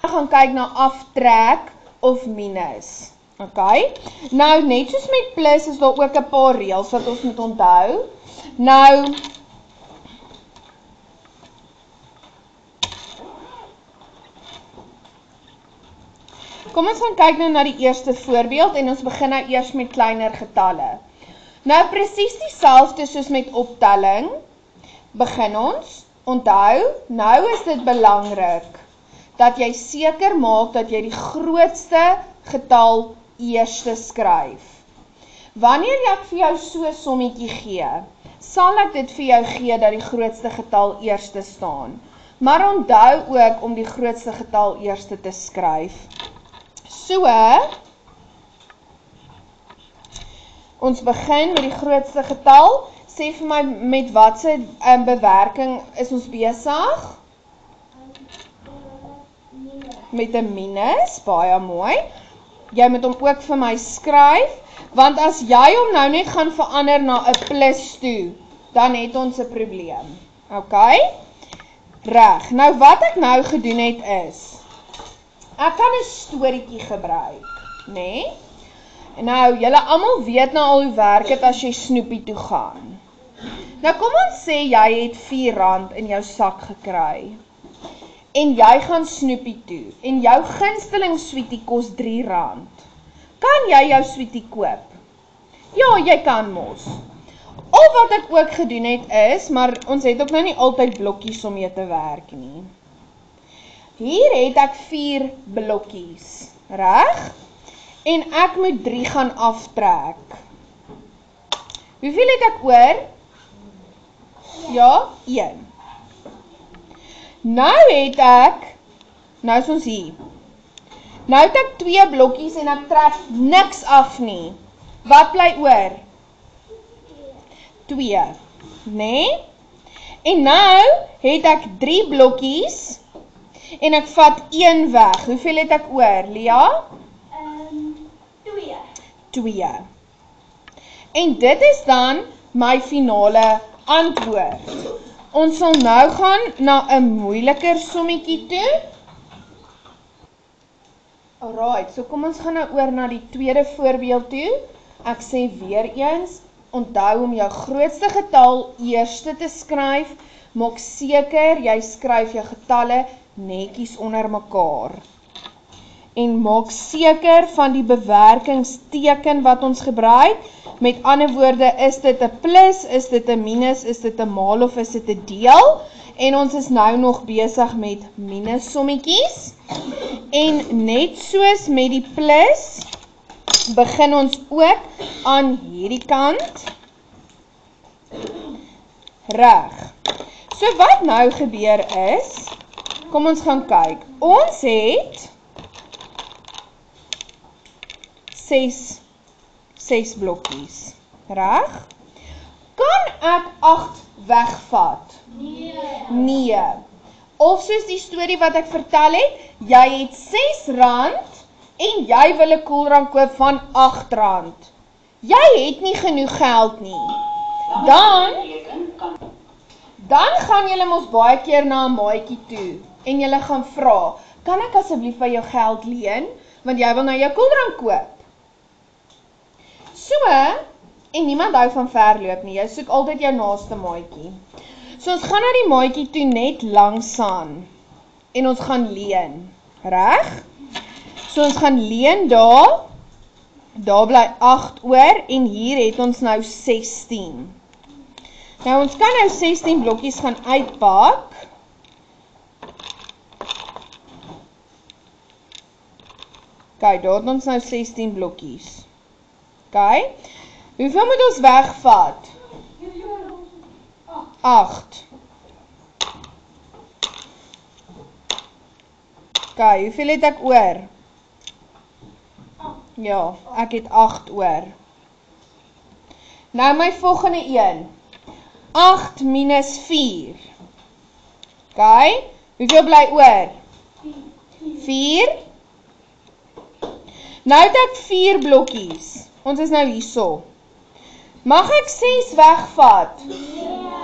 gaan kyk na aftrek of minus. Okay? Nou, net soos met plus is daar ook 'n paar reëls wat ons moet onthou. Nou, kom ons gaan kyk nou na die eerste voorbeeld en ons begin nou eers met kleiner getalle. Nou, presies dieselfde soos met optelling, begin ons. Onthou, nou is dit belangrik dat jy seker maak dat jy die grootste getal eerste skryf. Wanneer ek vir jou so 'n sommetjie gee, sal ek dit vir jou gee dat die grootste getal eerste staan. Maar onthou ook om die grootste getal eerste te skryf. So, ons begin met die grootste getal. Sê vir my met watse bewerking is ons besig? Met 'n minus, baie mooi. Jy moet hom ook vir my skryf, want as jy hom nou net gaan verander na 'n plus toe, dan het ons 'n probleem. Okay? Reg. Nou wat ek nou gedoen het is, ek kan 'n storieetjie gebruik, nê? Nou, julle almal weet nou al hoe werk dit as jy snoepie toe gaan. Nou kom ons sê jy het R4 in jou sak gekry. En jy gaan snoepie toe, en jou gunsteling sweetie kos R3. Kan jy jou sweetie koop? Ja, jy kan mos. Of wat ek ook gedoen het is, maar ons het ook nou nie altyd blokkies om mee te werk nie. Hier het ek 4 blokkies, reg? En ek moet 3 gaan aftrek. Hoeveel het ek oor? Ja, 1. Nou het ek, nou is ons hier. Nou het ek 2 blokkies en ek trek niks af nie. Wat bly oor? 2, nê? En nou het ek 3 blokkies en ek vat 1 weg. Hoeveel het ek oor, Lia? 2. En dit is dan my finale antwoord. Ons sal nou gaan na 'n moeiliker sommetjie toe. Alright, so kom ons gaan nou oor na die tweede voorbeeld toe. Ek sê weer eens, onthou om jou grootste getal eerste te skryf. Maak seker jy skryf jou getalle netjies onder mekaar. En maak seker van die bewerkingsteken wat ons gebruik. Met ander woorde, is dit 'n plus, is dit 'n minus, is dit 'n maal of is dit 'n deel? En ons is nou nog besig met minus sommetjies. En net soos met die plus, begin ons ook aan hierdie kant. Reg. So wat nou gebeur is, kom ons gaan kyk. Ons het 6 blokkies, reg? Kan ek 8 wegvat? Nee. Of soos die storie wat ek vertel het, jy het R6 en jy wil 'n koeldrank koop van R8. Jy het nie genoeg geld nie. Dan gaan julle mos baie keer na 'n maatjie toe en julle gaan vra, kan ek asseblief vir jou geld leen, want jy wil nou jou koeldrank koop. So, en niemand hou van verloop nie, jy soek altyd jou naaste maatjie. So ons gaan na die maatjie toe net langsaan en ons gaan leen, reg? So ons gaan leen daar bly 8 oor en hier het ons nou 16. Nou ons kan nou 16 blokkies gaan uitpak. Kyk, daar het ons nou 16 blokkies. Okay. Hoeveel moet ons wegvat? 8. Okay, hoeveel het ek oor? Ja, ek het 8 oor. Nou my volgende een. 8 minus 4. Okay, hoeveel bly oor? 4. Nou het ek 4 blokkies. Ons is nou hierso. Mag ek 6 wegvat?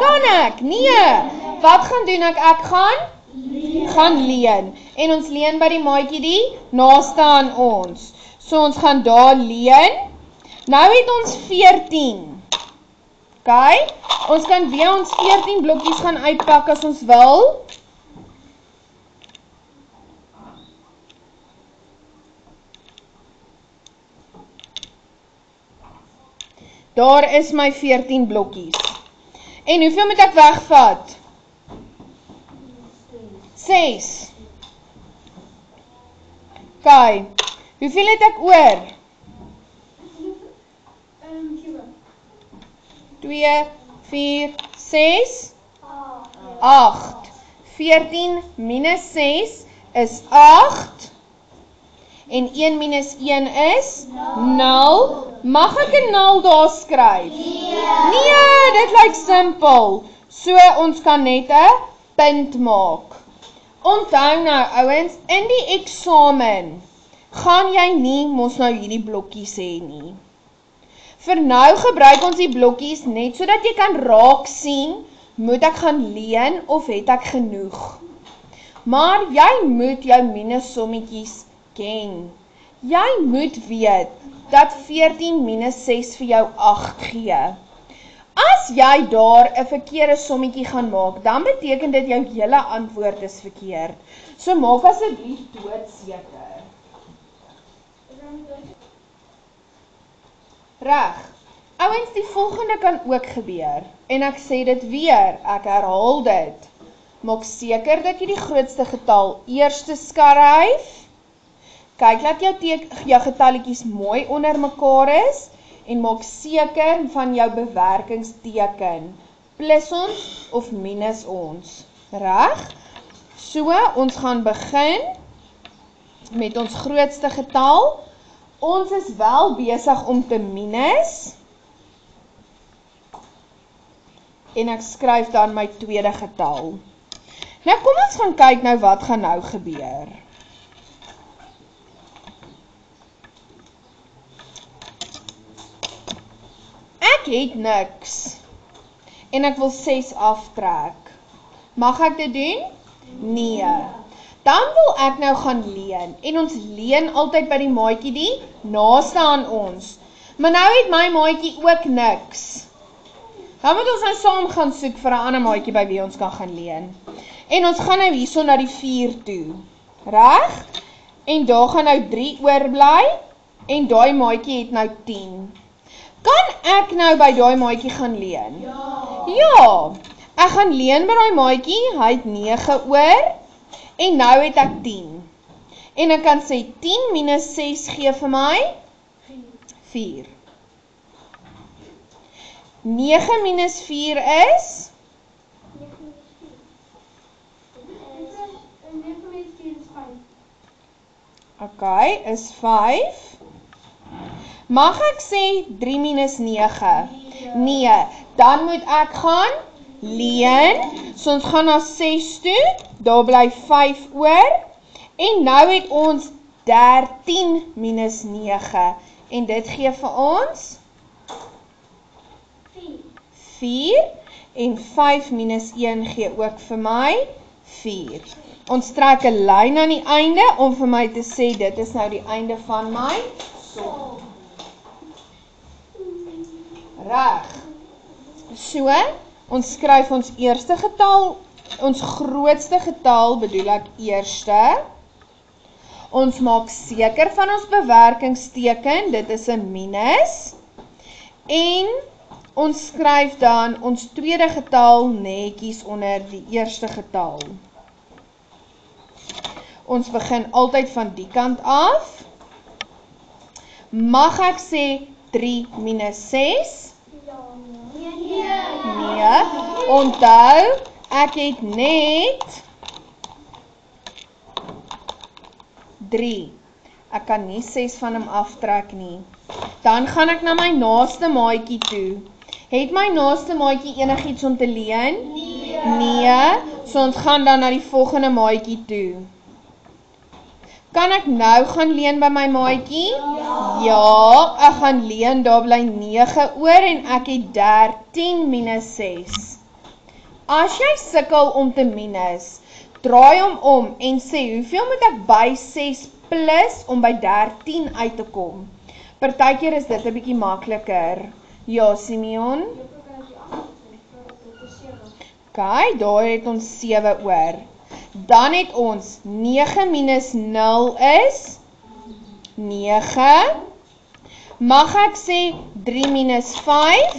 Kan ek? Nee. Wat gaan doen ek? Ek gaan Gaan leen. En ons leen by die maatjie die naaste aan ons. So ons gaan daar leen. Nou het ons 14. OK? Ons kan weer ons 14 blokkies gaan uitpak as ons wil. Daar is my 14 blokkies. En hoeveel moet ek wegvat? 6. OK. Hoeveel het ek oor? 2, 4, 6, 8. 14 minus 6 is 8. En 1 minus 1 is 0. Mag ek 'n 0 daar skryf? Nee, dit lyk simpel. So ons kan net 'n punt maak. Onthou nou ouens, in die eksamen gaan jy nie mos nou hierdie blokkies hê nie. Vir nou gebruik ons die blokkies net sodat jy kan raak sien, moet ek gaan leen of het ek genoeg? Maar jy moet jou minussommetjies ken. Jy moet weet dat 14 minus 6 vir jou 8 gee. As jy daar 'n verkeerde sommetjie gaan maak, dan beteken dit jou hele antwoord is verkeerd. So maak asseblief doodseker. Reg. Ouens, die volgende kan ook gebeur. En ek sê dit weer, ek herhaal dit. Maak seker dat jy die grootste getal eers skryf. Kyk, laat jou getalletjies mooi onder mekaar is en maak seker van jou bewerkingsteken. Plus ons of minus ons. Reg? So, ons gaan begin met ons grootste getal. Ons is wel besig om te minus. En ek skryf dan my tweede getal. Nou kom ons gaan kyk nou wat gaan nou gebeur. Ek het niks. En ek wil 6 aftrek. Mag ek dit doen? Nee. Dan wil ek nou gaan leen. En ons leen altyd by die maatjie die naaste aan ons. Maar nou het my maatjie ook niks. Dan moet ons nou saam gaan soek vir 'n ander maatjie by wie ons kan gaan leen. En ons gaan nou hierso na die 4 toe. Reg? En daar gaan nou 3 oorbly. En daai maatjie het nou 10. Kan ek nou by daai maatjie gaan leen? Ja. Ek gaan leen by daai maatjie, hy het 9 oor. En nou het ek 10. En ek kan sê 10 minus 6 gee vir my 4. 9 minus 4 is? Ok, is 5. Mag ek sê 3 minus 9? Nee, dan moet ek gaan leen. So ons gaan na 6 toe, daar bly 5 oor. En nou het ons 13 minus 9. En dit gee vir ons? 4. En 5 minus 1 gee ook vir my 4. Ons trek 'n lyn aan die einde om vir my te sê dit is nou die einde van my som. Reg. So, ons skryf ons eerste getal, ons grootste getal bedoel ek eerste. Ons maak seker van ons bewerkingsteken, dit is 'n minus. En ons skryf dan ons tweede getal netjies onder die eerste getal. Ons begin altyd van die kant af. Mag ek sê 3 minus 6? Nee. Onthou, ek het net 3. Ek kan nie 6 van hom aftrek nie. Dan gaan ek na my naaste maatjie toe. Het my naaste maatjie enigiets om te leen? Nee. So ons gaan dan na die volgende maatjie toe. Kan ek nou gaan leen by my maatjie? Ja, ek gaan leen, daar bly 9 oor en ek het 13 minus 6. As jy sukkel om te minus, draai hom om en sê, hoeveel moet ek by 6 plus om by 13 uit te kom? Partykeer is dit 'n bietjie makliker. Ja, Simeon? OK, daar het ons 7 oor. Dan het ons 9 minus 0 is 9. Mag ek sê 3 minus 5?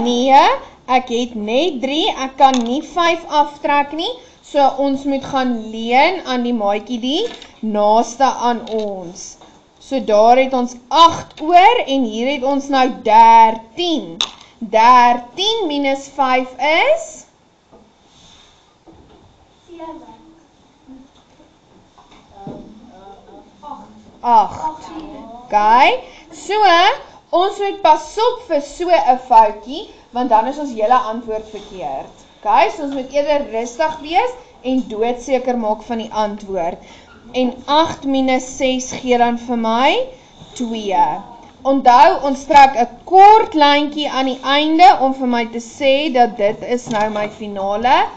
Nee, ek het net 3, ek kan nie 5 aftrek nie, so ons moet gaan leen aan die maatjie die naaste aan ons. So daar het ons 8 oor en hier het ons nou 13. 13 minus 5 is? 8. OK, so ons moet pas op vir so 'n foutjie, want dan is ons hele antwoord verkeerd. OK, so ons moet eerder rustig wees en doodseker maak van die antwoord. En 8 minus 6 gee dan vir my 2. Onthou, ons trek 'n kort lyntjie aan die einde om vir my te sê dat dit is nou my finale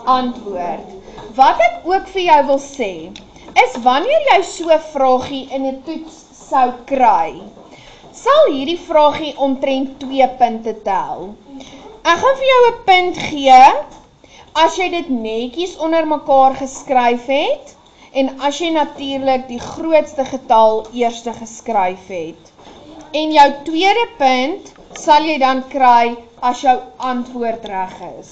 antwoord. Wat ek ook vir jou wil sê, is wanneer jy so 'n vraagie in 'n toets sou kry, sal hierdie vraagie omtrent 2 punte tel. Ek gaan vir jou 'n punt gee as jy dit netjies onder mekaar geskryf het en as jy natuurlik die grootste getal eerste geskryf het. En jou tweede punt sal jy dan kry as jou antwoord reg is.